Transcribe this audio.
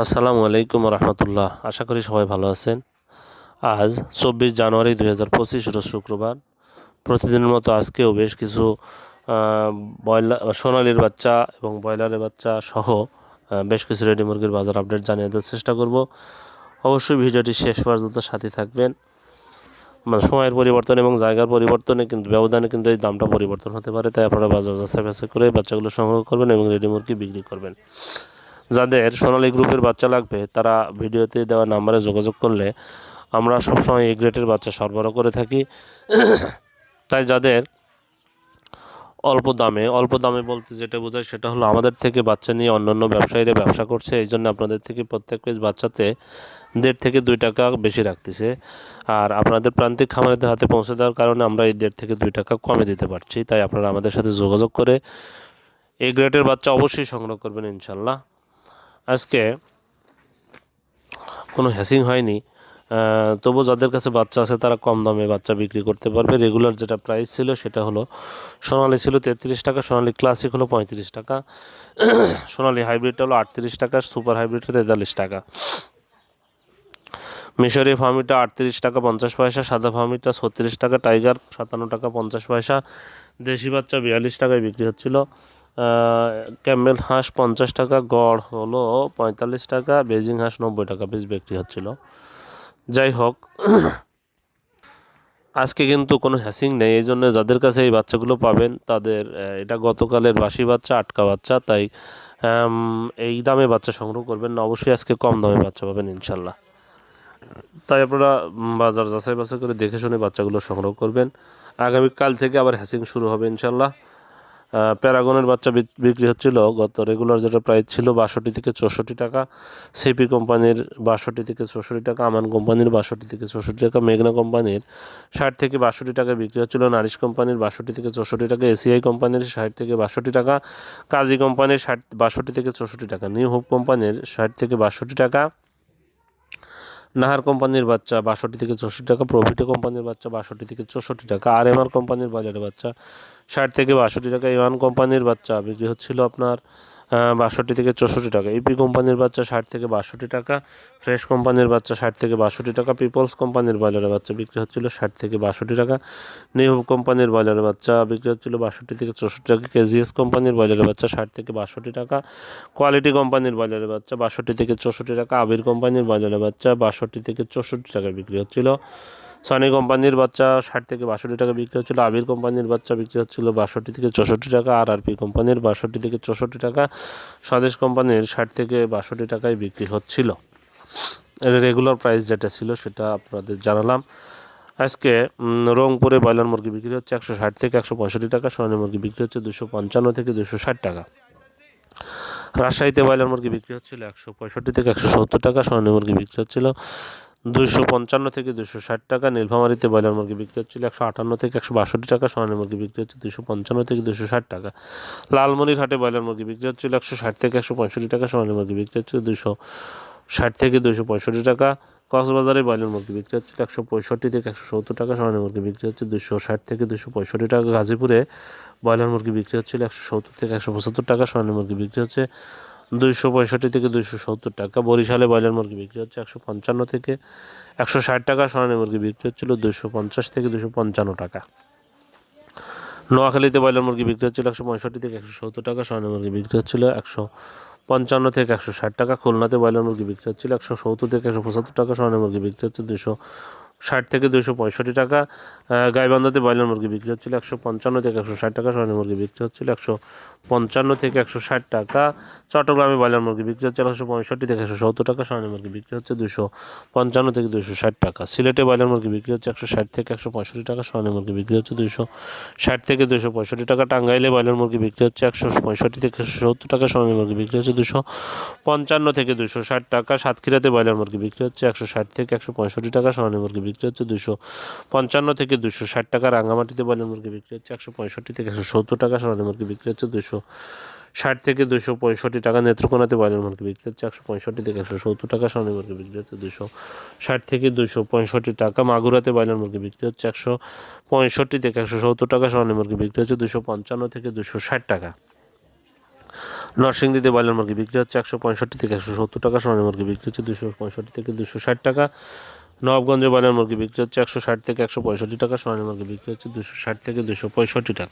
আসসালামু আলাইকুম রহমতুল্লাহ। আশা করি সবাই ভালো আছেন। আজ 24 জানুয়ারি 2025 রোজ শুক্রবার। প্রতিদিনের মতো আজকেও বেশ কিছু ব্রয়লার সোনালির বাচ্চা এবং ব্রয়লারের বাচ্চা সহ বেশ কিছু রেডি মুরগির বাজার আপডেট জানিয়ে দেওয়ার চেষ্টা করব। অবশ্যই ভিডিওটি শেষ পর্যন্ত সাথে থাকবেন। সময়ের পরিবর্তন এবং জায়গার পরিবর্তনে কিন্তু ব্যবধানে কিন্তু এই দামটা পরিবর্তন হতে পারে, তাই আপনারা বাজার যাচাই বাছাই করে বাচ্চাগুলো সংগ্রহ করবেন এবং রেডি মুরগি বিক্রি করবেন। যাদের সোনালী গ্রুপের বাচ্চা লাগবে তারা ভিডিওতে দেওয়া নাম্বারে যোগাযোগ করলে আমরা সবসময় এই গ্রেডের বাচ্চা সরবরাহ করে থাকি। তাই যাদের অল্প দামে বলতে যেটা বোঝায় সেটা হলো আমাদের থেকে বাচ্চা নিয়ে অন্যান্য ব্যবসায়ীরা ব্যবসা করছে, এই জন্য আপনাদের থেকে প্রত্যেক পিস বাচ্চাতে 1.5 থেকে 2 টাকা বেশি রাখতেছে। আর আপনাদের প্রান্তিক খামারিদের হাতে পৌঁছে দেওয়ার কারণে আমরা এই 1.5 থেকে 2 টাকা কমে দিতে পারছি। তাই আপনারা আমাদের সাথে যোগাযোগ করে এই গ্রেডের বাচ্চা অবশ্যই সংগ্রহ করবেন ইনশাল্লাহ। আজকে কোনো হ্যাসিং হয়নি, তবু যাদের কাছে বাচ্চা আছে তারা কম দামে বাচ্চা বিক্রি করতে পারবে। রেগুলার যেটা প্রাইস ছিল সেটা হলো সোনালি ছিল 33 টাকা, সোনালি ক্লাসিক হলো 35 টাকা, সোনালি হাইব্রিডটা হলো 38 টাকা, সুপার হাইব্রিডটা 43 টাকা, মিশরি ফার্মিটা 38 টাকা 50 পয়সা, সাদা ফার্মিটা 36 টাকা, টাইগার 57 টাকা 50 পয়সা, দেশি বাচ্চা 42 টাকায় বিক্রি হচ্ছিল, ক্যামেল হাঁস 50 টাকা, গড় হলো 45 টাকা, বেজিং হাঁস 90 টাকা পিস বিক্রি হচ্ছিল। যাই হোক, আজকে কিন্তু কোনো হ্যাসিং নেই, এই জন্য যাদের কাছে এই বাচ্চাগুলো পাবেন তাদের এটা গতকালের বাসি বাচ্চা, আটকা বাচ্চা, তাই এই দামে বাচ্চা সংগ্রহ করবেন না, অবশ্যই আজকে কম দামে বাচ্চা পাবেন ইনশাল্লাহ। তাই আপনারা বাজার যাচাই বাছাই করে দেখে শুনে বাচ্চাগুলো সংগ্রহ করবেন। আগামীকাল থেকে আবার হ্যাসিং শুরু হবে ইনশাল্লাহ। প্যারাগনের বাচ্চা বিক্রি হচ্ছিল গত রেগুলার যেটা প্রাইস ছিল 62 থেকে 64 টাকা, সিপি কোম্পানির 62 থেকে 64 টাকা, আমান কোম্পানির 62 থেকে 64 টাকা, মেঘনা কোম্পানির 60 থেকে 62 টাকায় বিক্রি হচ্ছিল, নারিশ কোম্পানির 62 থেকে 64 টাকা, এসিআই কোম্পানির 60 থেকে 62 টাকা, কাজী কোম্পানির 62 থেকে 64 টাকা, নিউ হোপ কোম্পানির 60 থেকে 62 টাকা, নাহার কোম্পানির বাচ্চা 62 থেকে 64 টাকা, প্রভিটো কোম্পানির বাচ্চা 62 থেকে 64 টাকা, আর এমআর কোম্পানির বাজারের বাচ্চা 60 থেকে 62 টাকা, ইওয়ান কোম্পানির বাচ্চা বিক্রি হচ্ছিল আপনার 62 থেকে 64 টাকা, ইপি কোম্পানির বাচ্চা 60 থেকে 62 টাকা, ফ্রেশ কোম্পানির বাচ্চা 60 থেকে 62 টাকা, পিপলস কোম্পানির বাজারের বাচ্চা বিক্রি হচ্ছিল 60 থেকে 62 টাকা, নিউ কোম্পানির বাজারের বাচ্চা বিক্রি হচ্ছিল 62 থেকে 64 টাকা, কেজিএস কোম্পানির বাজারের বাচ্চা 60 থেকে 62 টাকা, কোয়ালিটি কোম্পানির বাজারের বাচ্চা 62 থেকে 64 টাকা, আবির কোম্পানির বাজারের বাচ্চা 62 থেকে 64 টাকা বিক্রি হচ্ছিল, সনি কোম্পানির বাচ্চা 60 থেকে 62 টাকা বিক্রি হচ্ছিল, আবির কোম্পানির বাচ্চা বিক্রি হচ্ছিল 62 থেকে 64 টাকা, আরআরপি কোম্পানির 62 থেকে 64 টাকা, স্বদেশ কোম্পানির 60 থেকে 62 টাকায় বিক্রি হচ্ছিল। এর রেগুলার প্রাইস যেটা ছিল সেটা আপনাদের জানালাম। আজকে রংপুরে ব্রয়লার মুরগি বিক্রি হচ্ছে 160 থেকে 165 টাকা, সোনালী মুরগি বিক্রি হচ্ছে 255 থেকে 260 টাকা, রাজশাহীতে ব্রয়লার মুরগি বিক্রি হচ্ছিল 165 থেকে 170 টাকা, সোনালী মুরগি বিক্রি হচ্ছিল 255 থেকে 260 টাকা, নীলফামারীতে ব্রয়লার মুরগি বিক্রি হচ্ছিল 158 থেকে 162 টাকা, সোনালী মুরগি বিক্রি হচ্ছে 255 থেকে 260 টাকা, লালমনিরহাটে ব্রয়লার মুরগি বিক্রি হচ্ছিল 160 থেকে 165 টাকা, সোনালী মুরগি বিক্রি হচ্ছে 260 থেকে 265 টাকা, কক্সবাজারে ব্রয়লার মুরগি বিক্রি হচ্ছে 165 থেকে 170 টাকা, সোনালী মুরগি বিক্রি হচ্ছে 260 থেকে 265 টাকা, গাজীপুরে ব্রয়লার মুরগি বিক্রি হচ্ছিল 170 থেকে 175 টাকা, সোনালী মুরগি বিক্রি হচ্ছে 265 থেকে 270 টাকা, বরিশালে ব্রয়লার মুরগি বিক্রি হচ্ছে 155 থেকে 160 টাকা, সোনালী মুরগি বিক্রি হচ্ছিল 250 থেকে 255 টাকা, নোয়াখালীতে ব্রয়লার মুরগি বিক্রি হচ্ছিল 165 থেকে 170 টাকা, সোনালী মুরগি বিক্রি হচ্ছিল 155 থেকে 160 টাকা, খুলনাতে ব্রয়লার মুরগি বিক্রি হচ্ছিল 170 থেকে 175 টাকা, সোনালী মুরগি বিক্রি হচ্ছে 260 থেকে 265 টাকা, গাইবান্ধাতে ব্রয়লার মুরগি বিক্রি হচ্ছিল 155 থেকে 160 টাকা, সোনালী মুরগি বিক্রি হচ্ছিল 155 থেকে 160 টাকা, চট্টগ্রামে ব্রয়লার মুরগি বিক্রি হচ্ছে 165 থেকে 170 টাকা, সোনালী মুরগি বিক্রি হচ্ছে 255 থেকে 260 টাকা, সিলেটে ব্রয়লার মুরগি বিক্রি হচ্ছে 160 থেকে 165 টাকা, সোনালী মুরগি বিক্রি হচ্ছে 260 থেকে 265 টাকা, টাঙ্গাইলে ব্রয়লার মুরগি বিক্রি হচ্ছে 165 থেকে 170 টাকা, সোনালী মুরগি বিক্রি হচ্ছে 255 থেকে 260 টাকা, সাতক্ষীরাতে ব্রয়লার মুরগি বিক্রি হচ্ছে 160 থেকে 165 টাকা, সোনালী মুরগি বিক্রি হচ্ছে 255 থেকে 260 টাকা, রাঙ্গামাটিতে ব্রয়লার মুরগি বিক্রি হচ্ছে 165 থেকে 170 টাকা, সোনালী মুরগি বিক্রি হচ্ছে 260 থেকে 265 টাকা, নেত্রকোনাতে ব্রয়লার মুরগি বিক্রি হচ্ছে 165 থেকে 170 টাকা, সোনালী মুরগি বিক্রি হচ্ছে 260 থেকে 265 টাকা, মাগুরাতে ব্রয়লার মুরগি বিক্রি হচ্ছে 165 থেকে 170 টাকা, সোনালী মুরগি বিক্রি হচ্ছে 255 থেকে 260 টাকা, নরসিংদীতে ব্রয়লার মুরগি বিক্রি হচ্ছে 165 থেকে 170 টাকা, সোনালী মুরগি বিক্রি হচ্ছে 265 থেকে 260 টাকা। নবাবগঞ্জে ব্রয়লার মুরগি বিক্রি হচ্ছে 160 থেকে 165 টাকা, সোনালী মুরগি বিক্রি হচ্ছে 260 থেকে 265 টাকা।